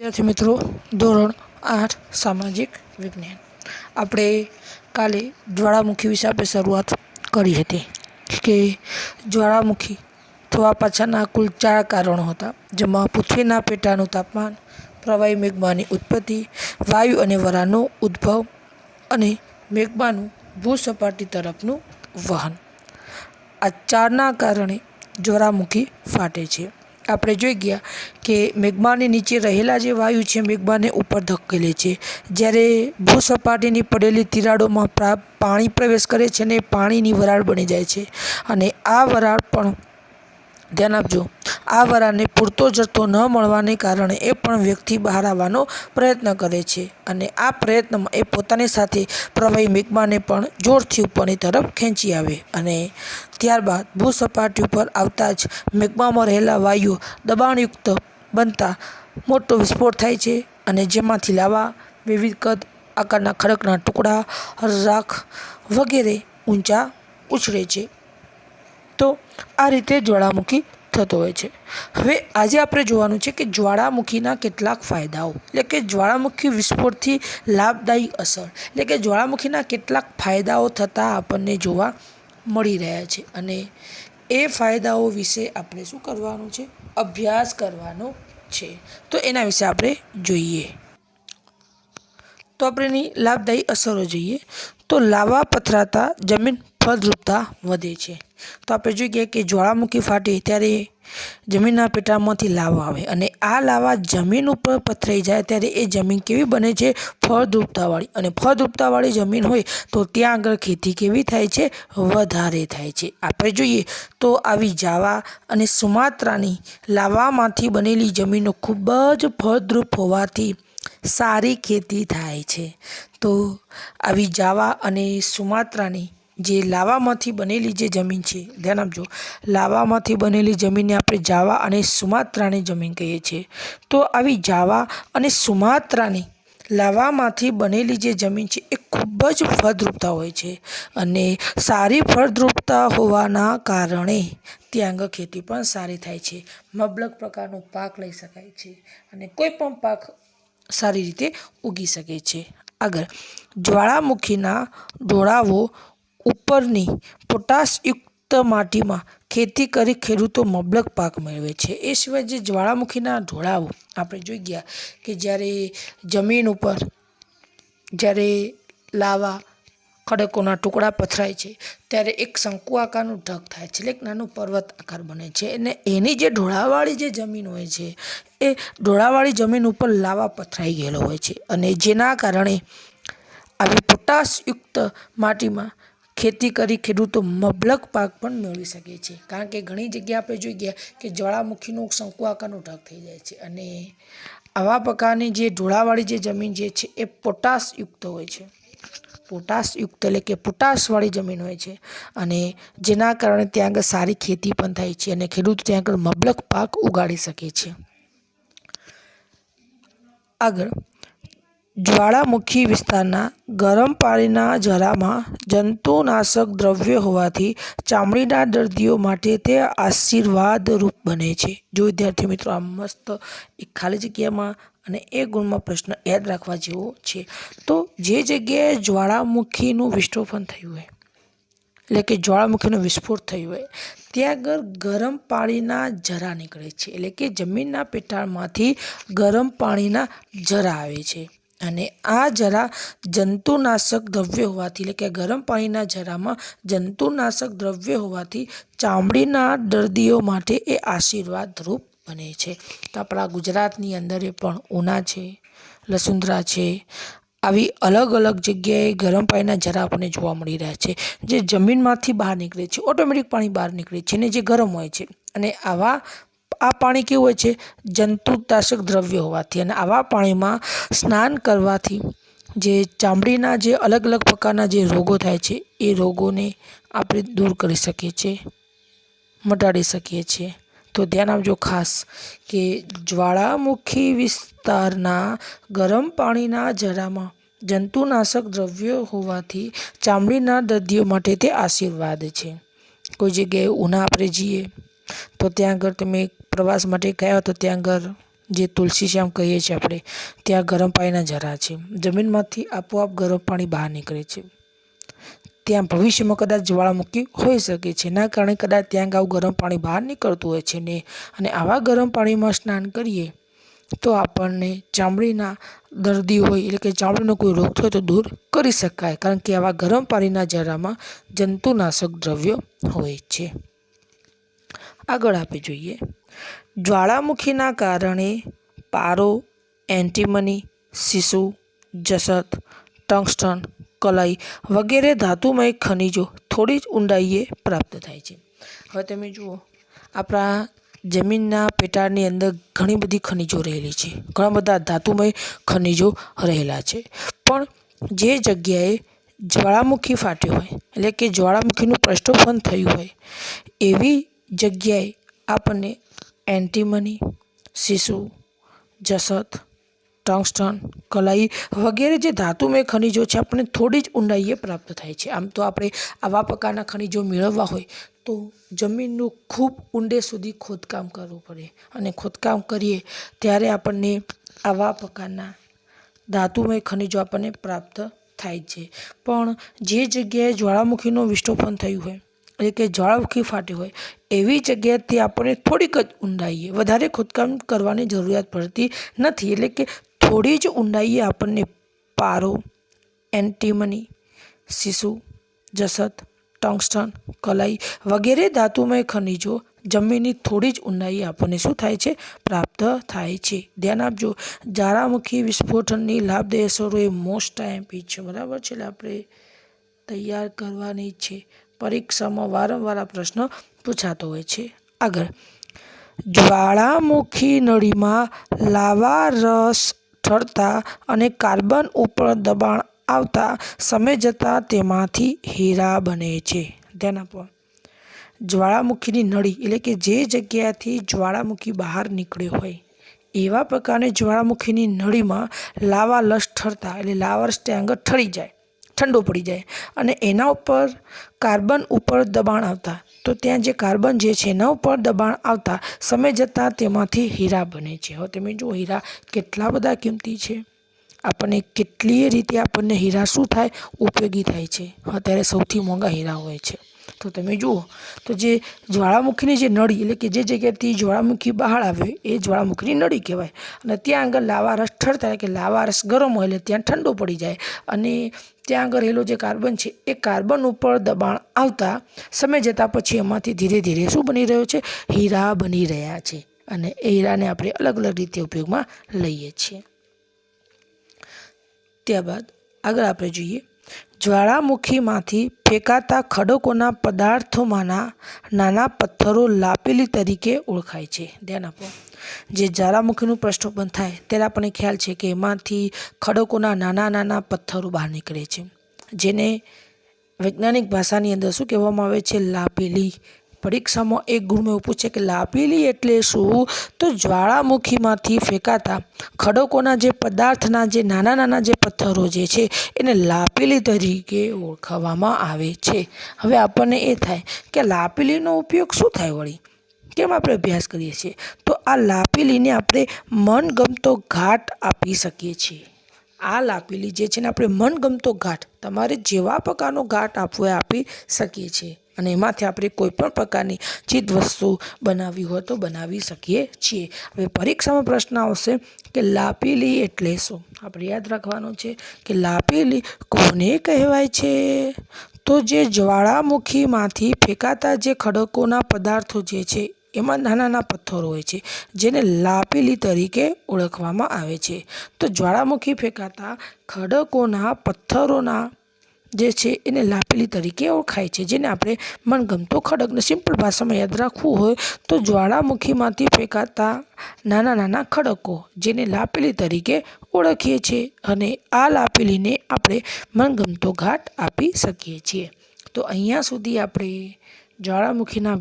विद्यार्थी मित्रों धोरण 8 सामाजिक विज्ञान આપણે કાલે જ્વાળામુખી વિશે આપણે શરૂઆત કરી હતી કે જ્વાળામુખી થવા પાછળના કુલ 4 કારણો હતા, જેમાં પૃથ્વીના પેટાળનું તાપમાન, પ્રવાહી મેગ્માની ઉત્પત્તિ, વાયુ અને વરાળનો ઉદ્ભવ અને મેગ્માનું ભૂસપાટી તરફનું વહન. આ 4ના કારણે જ્વાળામુખી ફાટે છે. આપણે જોઈ ગયા કે મેગ્માની નીચે રહેલા જે વાયુ છે મેગ્માને ઉપર ધકેલે છે, જ્યારે ભૂસપાટીની પડેલી તિરાડોમાં પાણી પ્રવેશ કરે છે અને પાણીની વરાળ બની જાય છે. અને આ વરાળ પણ ધ્યાન આપજો, આ વરાળને પૂરતો જથ્થો ન મળવાને કારણે એ પણ વ્યક્તિ બહાર આવવાનો પ્રયત્ન કરે છે અને આ પ્રયત્નમાં એ પોતાની સાથે પ્રવાહી મેગ્માને પણ જોરથી ઉપરની તરફ ખેંચી આવે અને ત્યારબાદ ભૂસપાટી ઉપર આવતા જ મેગ્મામાં રહેલા વાયુઓ દબાણયુક્ત બનતા મોટો વિસ્ફોટ થાય છે અને જેમાંથી લાવા, વિવિધ કદ આકારના ખડકના ટુકડા, રાખ વગેરે ઊંચા ઉછળે છે. તો આ રીતે જ્વાળામુખી થતો હોય છે. હવે આજે આપણે જોવાનું છે કે જ્વાળામુખીના કેટલાક ફાયદાઓ, એટલે કે જ્વાળામુખી વિસ્ફોટથી લાભદાયી અસર, એટલે કે જ્વાળામુખીના કેટલાક ફાયદાઓ થતાં આપણને જોવા મળી રહ્યા છે અને એ ફાયદાઓ વિશે આપણે શું કરવાનું છે, અભ્યાસ કરવાનો છે. તો એના વિશે આપણે જોઈએ. તો આપણે એની લાભદાયી અસરો જોઈએ. તો લાવા પથરાતા જમીન ફળદ્રુપતા વધે છે. તો આપણે જોઈ ગયા કે જ્વાળામુખી ફાટે ત્યારે જમીનના પેટાળમાંથી લાવા આવે અને આ લાવા જમીન ઉપર પથરાઈ જાય ત્યારે એ જમીન કેવી બને છે, ફળદ્રુપતાવાળી. અને ફળદ્રુપતાવાળી જમીન હોય તો ત્યાં આગળ ખેતી કેવી થાય છે, વધારે થાય છે. આપણે જોઈએ તો આવી જાવા અને સુમાત્રાની લાવામાંથી બનેલી જમીનો ખૂબ જ ફળદ્રુપ હોવાથી સારી ખેતી થાય છે. તો આવી જાવા અને સુમાત્રાની જે લાવામાંથી બનેલી જે જમીન છે, ધ્યાન આપજો, લાવામાંથી બનેલી જમીનને આપણે જાવા અને સુમાત્રાની જમીન કહીએ છીએ. તો આવી જાવા અને સુમાત્રાની લાવામાંથી બનેલી જે જમીન છે એ ખૂબ જ ફળદ્રુપતા હોય છે અને સારી ફળદ્રુપતા હોવાના કારણે ત્યાં આગળ ખેતી પણ સારી થાય છે, મબલક પ્રકારનો પાક લઈ શકાય છે અને કોઈ પણ પાક સારી રીતે ઉગી શકે છે. આગળ, જ્વાળામુખીના ઢોળાવો ઉપરની પોટાશયુક્ત માટીમાં ખેતી કરી ખેડૂતો મબલક પાક મેળવે છે. એ સિવાય જે જ્વાળામુખીના ઢોળાવો આપણે જોઈ ગયા કે જ્યારે જમીન ઉપર જ્યારે લાવા ખડકોના ટુકડા પથરાય છે ત્યારે એક શંકુ આકારનું ઢગ થાય છે, એટલે એક નાનું પર્વત આકાર બને છે અને એની જે ઢોળાવાળી જે જમીન હોય છે એ ઢોળાવાળી જમીન ઉપર લાવા પથરાઈ ગયેલો હોય છે અને જેના કારણે આવી પોટાશયુક્ત માટીમાં ખેતી કરી ખેડૂતો મબલક પાક પણ મેળવી શકે છે. કારણ કે ઘણી જગ્યાએ આપણે જોઈ ગયા કે જ્વાળામુખીનું શંકુ આકારનો ઢગ થઈ જાય છે અને આવા પ્રકારની જે ઢોળાવાળી જે જમીન જે છે એ પોટાશયુક્ત હોય છે. પોટાશયુક્ત એટલે કે પોટાશવાળી જમીન હોય છે અને જેના કારણે ત્યાં આગળ સારી ખેતી પણ થાય છે અને ખેડૂતો ત્યાં આગળ મબલક પાક ઉગાડી શકે છે. આગળ, જ્વાળામુખી વિસ્તારના ગરમ પાણીના ઝરામાં જંતુનાશક દ્રવ્ય હોવાથી ચામડીના દર્દીઓ માટે તે આશીર્વાદરૂપ બને છે. જો વિદ્યાર્થી મિત્રો આ મસ્ત એક ખાલી જગ્યામાં અને એ ગુણમાં પ્રશ્ન યાદ રાખવા જેવો છે. તો જે જગ્યાએ જ્વાળામુખીનું વિસ્ફોટન થયું હોય, એટલે કે જ્વાળામુખીનો વિસ્ફોટ થયો હોય ત્યાં આગળ ગરમ પાણીના ઝરા નીકળે છે, એટલે કે જમીનના પેટાળમાંથી ગરમ પાણીના ઝરા આવે છે અને આ ઝરા જંતુનાશક દ્રવ્ય હોવાથી, એટલે કે ગરમ પાણીના ઝરામાં જંતુનાશક દ્રવ્ય હોવાથી ચામડીના દર્દીઓ માટે એ આશીર્વાદરૂપ બને છે. તો આપણા ગુજરાતની અંદર એ પણ ઉના છે, લસુંદરા છે, આવી અલગ અલગ જગ્યાએ ગરમ પાણીના ઝરા આપણને જોવા મળી રહ્યા છે, જે જમીનમાંથી બહાર નીકળે છે, ઓટોમેટિક પાણી બહાર નીકળે છે અને જે ગરમ હોય છે અને આ પાણી કેવું હોય છે, જંતુનાશક દ્રવ્ય હોવાથી. અને આવા પાણીમાં સ્નાન કરવાથી જે ચામડીના જે અલગ અલગ પ્રકારના જે રોગો થાય છે એ રોગોને આપણે દૂર કરી શકીએ છીએ, મટાડી શકીએ છીએ. તો ધ્યાન આપજો ખાસ કે જ્વાળામુખી વિસ્તારના ગરમ પાણીના ઝરામાં જંતુનાશક દ્રવ્યો હોવાથી ચામડીના દર્દીઓ માટે તે આશીર્વાદ છે. કોઈ જગ્યાએ ઉના આપણે જઈએ તો ત્યાં આગળ તમે પ્રવાસ માટે ગયા તો ત્યાં આગળ જે તુલસી શ્યામ કહીએ છીએ આપણે, ત્યાં ગરમ પાણીના ઝરા છે. જમીનમાંથી આપોઆપ ગરમ પાણી બહાર નીકળે છે. ત્યાં ભવિષ્યમાં કદાચ જ્વાળામુખી હોઈ શકે છે. એના કારણે કદાચ ત્યાં આવું ગરમ પાણી બહાર નીકળતું હોય છે ને, અને આવા ગરમ પાણીમાં સ્નાન કરીએ તો આપણને ચામડીના દર્દી હોય, એટલે કે ચામડીનો કોઈ રોગ હોય તો દૂર કરી શકાય, કારણ કે આવા ગરમ પાણીના ઝરામાં જંતુનાશક દ્રવ્યો હોય છે. આગળ આપણે જોઈએ, જ્વાળામુખીના કારણે પારો, એન્ટીમની, શીશુ, જસત, ટંગસ્ટન, કલાઈ વગેરે ધાતુમય ખનિજો થોડી જ ઊંડાઈએ પ્રાપ્ત થાય છે. હવે તમે જુઓ, આપણા જમીનના પેટાળની અંદર ઘણી બધી ખનિજો રહેલી છે, ઘણા બધા ધાતુમય ખનિજો રહેલા છે. પણ જે જગ્યાએ જ્વાળામુખી ફાટ્યો હોય, એટલે કે જ્વાળામુખીનું પ્રષ્ઠોપન થયું હોય, એવી જગ્યાએ આપણને એન્ટીમની, શીશુ, જસત, ટંગસ્ટન, કલાઈ વગેરે જે ધાતુમય ખનિજો છે આપણને થોડી જ ઊંડાઈએ પ્રાપ્ત થાય છે. આમ તો આપણે આવા પ્રકારના ખનિજો મેળવવા હોય તો જમીનનું ખૂબ ઊંડે સુધી ખોદકામ કરવું પડે, અને ખોદકામ કરીએ ત્યારે આપણને આવા પ્રકારના ધાતુમય ખનિજો આપણને પ્રાપ્ત થાય છે. પણ જે જગ્યાએ જ્વાળામુખીનું વિસ્ફોટન થયું હોય, એટલે કે જ્વાળામુખી ફાટ્યું હોય, એવી જગ્યાએથી આપણને થોડીક જ ઊંડાઈએ, વધારે ખોદકામ કરવાની જરૂરિયાત પડતી નથી. એટલે કે થોડી જ ઊંડાઈએ આપણને પારો, એન્ટીમની, શીશુ, જસત, ટંગસ્ટન, કલાઈ વગેરે ધાતુમય ખનિજો જમીનની થોડી જ ઊંડાઈએ આપણને શું થાય છે? પ્રાપ્ત થાય છે. ધ્યાન આપજો, જ્વાળામુખી વિસ્ફોટનની લાભદાયી અસરો એ મોસ્ટ આઈએમપી છે, બરાબર છે. એટલે આપણે તૈયાર કરવાની છે. પરીક્ષામાં વારંવાર આ પ્રશ્ન પૂછાતો હોય છે. આગળ, જ્વાળામુખી નળીમાં લાવા રસ ઠરતા અને કાર્બન ઉપર દબાણ આવતા સમય જતાં તેમાંથી હીરા બને છે. ધ્યાન આપો, જ્વાળામુખીની નળી એટલે કે જે જગ્યાથી જ્વાળામુખી બહાર નીકળ્યો હોય, એવા પ્રકારની જ્વાળામુખીની નળીમાં લાવા રસ ઠરતા, એટલે લાવા રસ ત્યાં આગળ ઠરી જાય, ઠંડો પડી જાય, અને એના ઉપર કાર્બન ઉપર દબાણ આવતા, તો ત્યાં જે કાર્બન જે છે એના ઉપર દબાણ આવતા સમય જતાં તેમાંથી હીરા બને છે. હવે તમે જુઓ, હીરા કેટલા બધા કિંમતી છે, આપણને કેટલીય રીતે આપણને હીરા શું થાય? ઉપયોગી થાય છે. અત્યારે સૌથી મોંઘા હીરા હોય છે. તો તમે જુઓ, તો જે જ્વાળામુખીની જે નળી, એટલે કે જે જગ્યાથી જ્વાળામુખી બહાર આવ્યો એ જ્વાળામુખીની નળી કહેવાય, અને ત્યાં આગળ લાવા રસ ઠરતા, કે લાવા રસ ગરમ હોય એટલે ત્યાં ઠંડો પડી જાય, અને ત્યાં આગળ રહેલો જે કાર્બન છે એ કાર્બન ઉપર દબાણ આવતા સમય જતાં પછી એમાંથી ધીરે ધીરે શું બની રહ્યો છે? હીરા બની રહ્યા છે. અને એ હીરાને આપણે અલગ અલગ રીતે ઉપયોગમાં લઈએ છીએ. ત્યારબાદ આગળ આપણે જોઈએ, જ્વાળામુખીમાંથી ફેંકાતા ખડકોના પદાર્થોમાંના નાના પથ્થરો લાપેલી તરીકે ઓળખાય છે. ધ્યાન આપો, જે જ્વાળામુખીનું પ્રષ્ઠોપન થાય ત્યારે આપણને ખ્યાલ છે કે એમાંથી ખડકોના નાના નાના પથ્થરો બહાર નીકળે છે, જેને વૈજ્ઞાનિક ભાષાની અંદર શું કહેવામાં આવે છે? લાપેલી. પરીક્ષામાં એક ગુણમાં એવું પૂછે કે લાપેલી એટલે શું? તો જ્વાળામુખીમાંથી ફેંકાતા ખડકોના જે પદાર્થના જે નાના નાના જે પથ્થરો જે છે એને લાપેલી તરીકે ઓળખવામાં આવે છે. હવે આપણને એ થાય કે લાપેલીનો ઉપયોગ શું થાય વળી? કેમ આપણે અભ્યાસ કરીએ છીએ? તો આ લાપેલીને આપણે મનગમતો ઘાટ આપી શકીએ છીએ. આ લાપેલી જે છે ને આપણે મનગમતો ઘાટ, તમારે જેવા પ્રકારનો ઘાટ આપવો એ આપી શકીએ છીએ, અને એમાંથી આપણે કોઈ પણ પ્રકારની ચીજ વસ્તુ બનાવવી હોય તો બનાવી શકીએ છીએ. હવે પરીક્ષામાં પ્રશ્ન આવશે કે લાપેલી એટલે શું? આપણે યાદ રાખવાનું છે કે લાપેલી કોને કહેવાય છે? તો જે જ્વાળામુખીમાંથી ફેંકાતા જે ખડકોના પદાર્થો જે છે એમાં નાના નાના પથ્થરો હોય છે, જેને લાપેલી તરીકે ઓળખવામાં આવે છે. તો જ્વાળામુખી ફેંકાતા ખડકોના પથ્થરોના જે છે એને લાપેલી તરીકે ઓળખાય છે, જેને આપણે મનગમતો ખડકને સિમ્પલ ભાષામાં યાદ રાખવું હોય તો જ્વાળામુખીમાંથી ફેંકાતા નાના નાના ખડકો, જેને લાપેલી તરીકે ઓળખીએ છીએ, અને આ લાપેલીને આપણે મનગમતો ઘાટ આપી શકીએ છીએ. તો અહીંયા સુધી આપણે જ્વાળામુખીના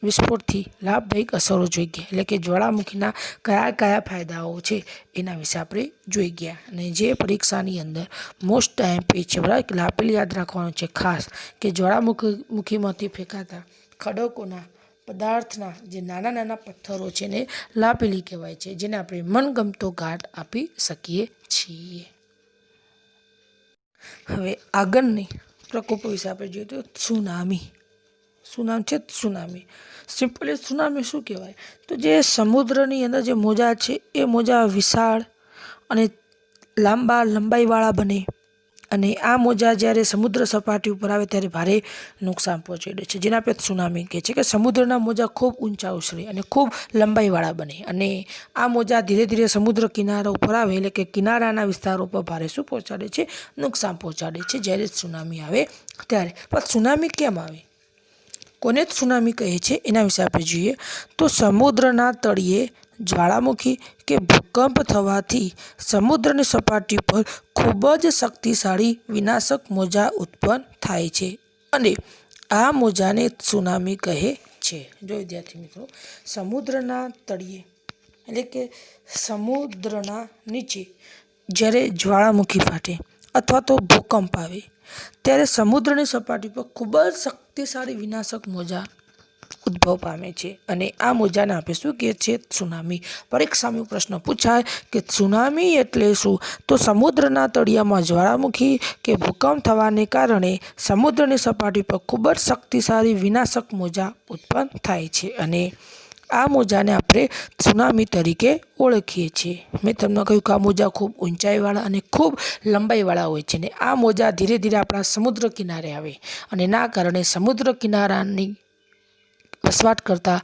વિસ્ફોટથી લાભદાયક અસરો જોઈ ગયા, એટલે કે જ્વાળામુખીના કયા કયા ફાયદાઓ છે એના વિશે આપણે જોઈ ગયા. અને જે પરીક્ષાની અંદર મોસ્ટ આઈએમપી છે, બરાબર, લાપેલી યાદ રાખવાનું છે ખાસ, કે જ્વાળામુખીમાંથી ફેંકાતા ખડકોના પદાર્થના જે નાના નાના પથ્થરો છે ને લાપેલી કહેવાય છે, જેને આપણે મનગમતો ઘાટ આપી શકીએ છીએ. હવે આગળની પ્રકોપો વિશે આપણે જોઈએ તો સુનામી. શું નામ છે? સુનામી. સિમ્પલી સુનામી શું કહેવાય? તો જે સમુદ્રની અંદર જે મોજા છે એ મોજા વિશાળ અને લંબાઈવાળા બને, અને આ મોજા જ્યારે સમુદ્ર સપાટી ઉપર આવે ત્યારે ભારે નુકસાન પહોંચાડે છે, જેને આપણે સુનામી કહે છે. કે સમુદ્રના મોજા ખૂબ ઊંચા ઉછળે અને ખૂબ લંબાઈવાળા બને, અને આ મોજા ધીરે ધીરે સમુદ્ર કિનારા ઉપર આવે એટલે કે કિનારાના વિસ્તારો પર ભારે શું પહોંચાડે છે? નુકસાન પહોંચાડે છે જ્યારે સુનામી આવે ત્યારે. પણ સુનામી કેમ આવે, કોને સુનામી કહે છે એના વિશે આપણે જોઈએ તો સમુદ્રના તળિયે જ્વાળામુખી કે ભૂકંપ થવાથી સમુદ્રની સપાટી પર ખૂબ જ શક્તિશાળી વિનાશક મોજા ઉત્પન્ન થાય છે, અને આ મોજાને સુનામી કહે છે. જો વિદ્યાર્થી મિત્રો, સમુદ્રના તળિયે એટલે કે સમુદ્રના નીચે જ્યારે જ્વાળામુખી ફાટે અથવા તો ભૂકંપ આવે ત્યારે સમુદ્રની સપાટી પર ખૂબ જ શક્તિશાળી વિનાશક મોજા ઉદ્ભવ પામે છે, અને આ મોજાને આપણે શું કહે છે? સુનામી. પરીક્ષામાં પ્રશ્ન પૂછાય કે સુનામી એટલે શું? તો સમુદ્રના તળિયામાં જ્વાળામુખી કે ભૂકંપ થવાને કારણે સમુદ્રની સપાટી પર ખૂબ જ શક્તિશાળી વિનાશક મોજા ઉત્પન્ન થાય છે, અને આ મોજાને આપણે સુનામી તરીકે ઓળખીએ છીએ. મેં તમને કહ્યું કે આ મોજા ખૂબ ઊંચાઈવાળા અને ખૂબ લંબાઈવાળા હોય છે, ને આ મોજા ધીરે ધીરે આપણા સમુદ્ર કિનારે આવે, અને એના કારણે સમુદ્ર કિનારાની વસવાટ કરતા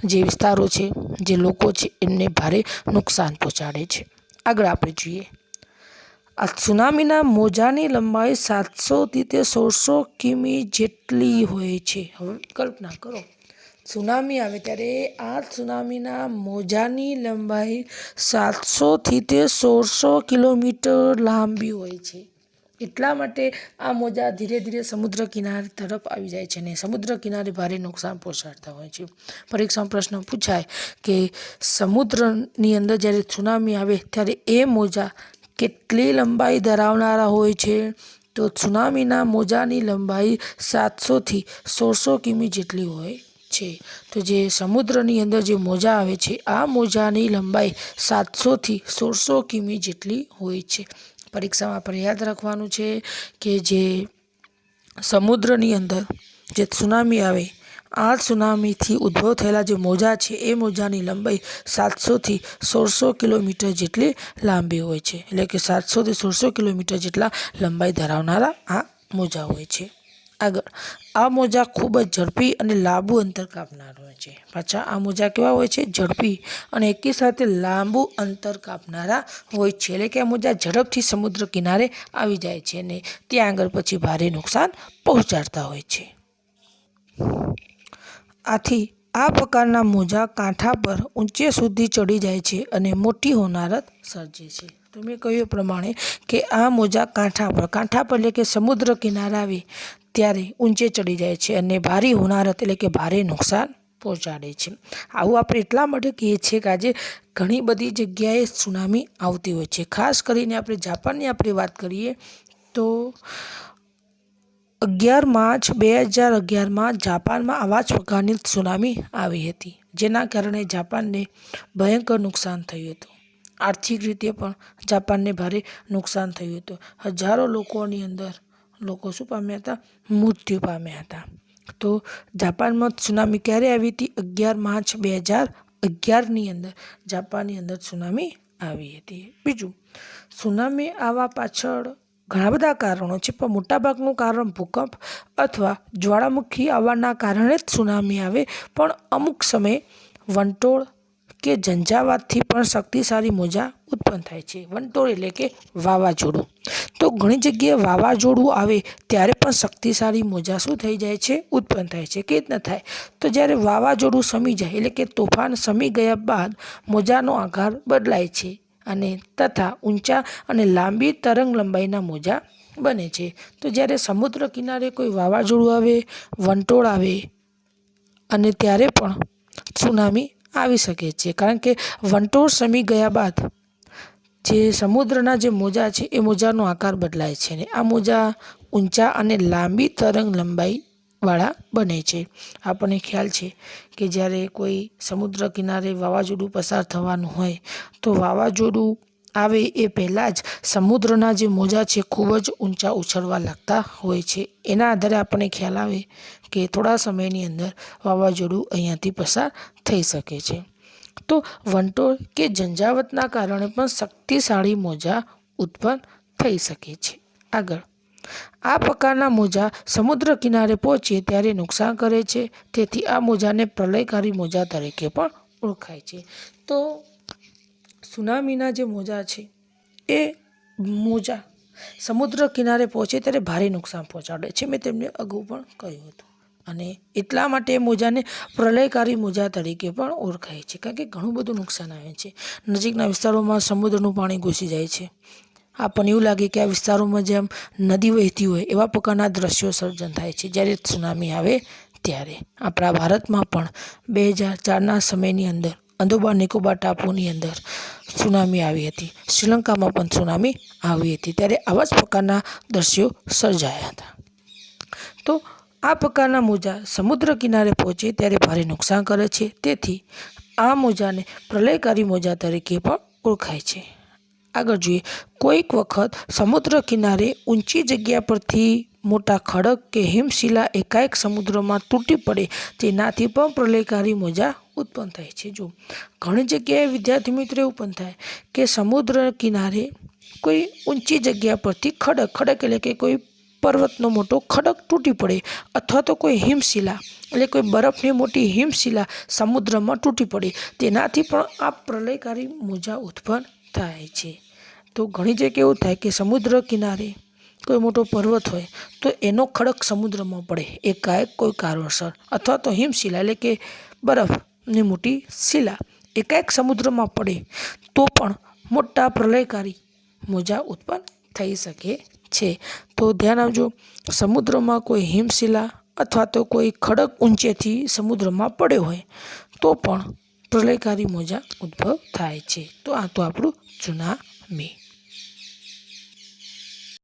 જે વિસ્તારો છે, જે લોકો છે, એમને ભારે નુકસાન પહોંચાડે છે. આગળ આપણે જોઈએ, આ સુનામીના મોજાની લંબાઈ 700થી 1600 કિમી જેટલી હોય છે. હવે કલ્પના કરો, સુનામી આવે ત્યારે આ સુનામીના મોજાની લંબાઈ 700થી 1600 કિલોમીટર લાંબી હોય છે. એટલા માટે આ મોજા ધીરે ધીરે સમુદ્ર કિનારે તરફ આવી જાય છે, અને સમુદ્ર કિનારે ભારે નુકસાન પહોંચાડતા હોય છે. પરીક્ષામાં પ્રશ્ન પૂછાય કે સમુદ્રની અંદર જ્યારે સુનામી આવે ત્યારે એ મોજા કેટલી લંબાઈ ધરાવનારા હોય છે? તો સુનામીના મોજાની લંબાઈ 700થી 1600 કિમી જેટલી હોય છે. તો જે સમુદ્રની અંદર જે મોજા આવે છે, આ મોજાની લંબાઈ 700થી 1600 કિમી જેટલી હોય છે. પરીક્ષામાં આપણે યાદ રાખવાનું છે કે જે સમુદ્રની અંદર જે સુનામી આવે, આ સુનામીથી ઉદ્ભવ થયેલા જે મોજા છે એ મોજાની લંબાઈ 700થી 1600 કિલોમીટર જેટલી લાંબી હોય છે, એટલે કે 700થી 1600 કિલોમીટર જેટલા લંબાઈ ધરાવનારા આ મોજા હોય છે. આગળ, આ મોજા ખૂબ જ ઝડપી અને લાંબુ અંતર કાપનાર હોય છે. પાછા આ મોજા કેવા હોય છે? ઝડપી અને એકી સાથે લાંબુ અંતર કાપનારા હોય છે, એટલે કે આ મોજા ઝડપથી સમુદ્ર કિનારે આવી જાય છે અને ત્યાં આગળ પછી ભારે નુકસાન પહોંચાડતા હોય છે. આથી આ પ્રકારના મોજા કાંઠા પર ઊંચે સુધી ચડી જાય છે અને મોટી હોનારત સર્જે છે. તો મેં કહ્યું પ્રમાણે કે આ મોજા કાંઠા પર એટલે કે સમુદ્ર કિનારે આવે ત્યારે ઊંચે ચડી જાય છે અને ભારે હોનારત એટલે કે ભારે નુકસાન પહોંચાડે છે. આવું આપણે એટલા માટે કહીએ છીએ કે આજે ઘણી બધી જગ્યાએ સુનામી આવતી હોય છે. ખાસ કરીને આપણે જાપાનની આપણે વાત કરીએ તો 11 માર્ચ 2011માં જાપાનમાં આવા જ પ્રકારની સુનામી આવી હતી, જેના કારણે જાપાનને ભયંકર નુકસાન થયું હતું. આર્થિક રીતે પણ જાપાનને ભારે નુકસાન થયું હતું. હજારો લોકોની અંદર લોકો શું પામ્યા હતા? મૃત્યુ પામ્યા હતા. તો જાપાનમાં સુનામી ક્યારે આવી હતી? 11 માર્ચ 2011ની અંદર જાપાનની અંદર સુનામી આવી હતી. બીજું, સુનામી આવવા પાછળ ઘણા બધા કારણો છે, પણ મોટાભાગનું કારણ ભૂકંપ અથવા જ્વાળામુખી આવવાના કારણે જ સુનામી આવે, પણ અમુક સમયે વંટોળ કે ઝંઝાવાતથી પણ શક્તિશાળી મોજા ઉત્પન્ન થાય છે. વંટોળ એટલે કે વાવાઝોડું. તો ઘણી જગ્યાએ વાવાઝોડું આવે ત્યારે પણ શક્તિશાળી મોજા શું થઈ જાય છે? ઉત્પન્ન થાય છે. કેવી રીતના થાય? તો જ્યારે વાવાઝોડું શમી જાય એટલે કે તોફાન શમી ગયા બાદ મોજાનો આકાર બદલાય છે અને તથા ઊંચા અને લાંબી તરંગ લંબાઈના મોજા બને છે. તો જ્યારે સમુદ્ર કિનારે કોઈ વાવાઝોડું આવે, વંટોળ આવે અને ત્યારે પણ સુનામી આવી શકે છે, કારણ કે વંટોળ શમી ગયા બાદ જે સમુદ્રના જે મોજા છે એ મોજાનો આકાર બદલાય છે, અને આ મોજા ઊંચા અને લાંબી તરંગ લંબાઈ વાળા બને છે। આપણને ખ્યાલ છે કે જ્યારે કોઈ સમુદ્ર કિનારે વાવાઝોડું પસાર થવાનું હોય તો વાવાઝોડું આવે એ પહેલાં જ સમુદ્રના જે મોજા છે ખૂબ જ ઊંચા ઉછળવા લાગતા હોય છે। એના આધારે આપણને ખ્યાલ આવે કે થોડા સમયની અંદર વાવાઝોડું અહીંયાથી પસાર થઈ શકે છે। તો વંટોળ કે ઝંઝાવતના કારણે પણ શક્તિશાળી મોજા ઉત્પન્ન થઈ શકે છે। આગળ, આ પ્રકારના મોજા સમુદ્ર કિનારે પહોંચે ત્યારે નુકસાન કરે છે, તેથી આ મોજાને પ્રલયકારી મોજા તરીકે પણ ઓળખાય છે। તો સુનામીના જે મોજા છે એ મોજા સમુદ્ર કિનારે પહોંચે ત્યારે ભારે નુકસાન પહોંચાડે છે। મેં તમને અગાઉ પણ કહ્યું હતું અને એટલા માટે મોજાને પ્રલયકારી મોજા તરીકે પણ ઓળખાય છે, કારણ કે ઘણું બધું નુકસાન આવે છે। નજીકના વિસ્તારોમાં સમુદ્રનું પાણી ઘૂસી જાય છે। આપણને એવું લાગે કે આ વિસ્તારોમાં જેમ નદી વહેતી હોય એવા પ્રકારના દ્રશ્યો સર્જન થાય છે જ્યારે સુનામી આવે ત્યારે। આપણા ભારતમાં પણ 2004ના સમયની અંદર અંદોમાન નિકોબાર ટાપુની અંદર સુનામી આવી હતી। શ્રીલંકામાં પણ સુનામી આવી હતી, ત્યારે આવા જ પ્રકારના દ્રશ્યો સર્જાયા હતા। તો આ પ્રકારના મોજા સમુદ્ર કિનારે પહોંચે ત્યારે ભારે નુકસાન કરે છે, તેથી આ મોજાને પ્રલયકારી મોજા તરીકે પણ ઓળખાય છે। આગળ જોઈએ, કોઈક વખત સમુદ્ર કિનારે ઊંચી જગ્યા પરથી મોટા ખડક કે હિમશિલા એકાએક સમુદ્રમાં તૂટી પડે તેનાથી પણ પ્રલયકારી મોજા ઉત્પન્ન થાય છે। જો ઘણી જગ્યાએ વિદ્યાર્થી મિત્રો એવું પણ થાય કે સમુદ્ર કિનારે કોઈ ઊંચી જગ્યા પરથી ખડક એટલે કે કોઈ પર્વતનો મોટો ખડક તૂટી પડે અથવા તો કોઈ હિમશિલા એટલે કોઈ બરફની મોટી હિમશિલા સમુદ્રમાં તૂટી પડે તેનાથી પણ આ પ્રલયકારી મોજા ઉત્પન્ન થાય છે। તો ઘણી જગ્યાએ એવું થાય કે સમુદ્ર કિનારે કોઈ મોટો પર્વત હોય તો એનો ખડક સમુદ્રમાં પડે એકાએક કોઈ કારણસર, અથવા તો હિમશિલા એટલે કે બરફની મોટી શિલા એકાએક સમુદ્રમાં પડે તો પણ મોટા પ્રલયકારી મોજા ઉત્પન્ન થઈ શકે છે। તો ધ્યાન આપજો, સમુદ્રમાં કોઈ હિમશિલા અથવા તો કોઈ ખડક ઊંચેથી સમુદ્રમાં પડ્યો હોય તો પણ પ્રલયકારી મોજા ઉદ્ભવ થાય છે। તો આ તો આપણું સુનામી।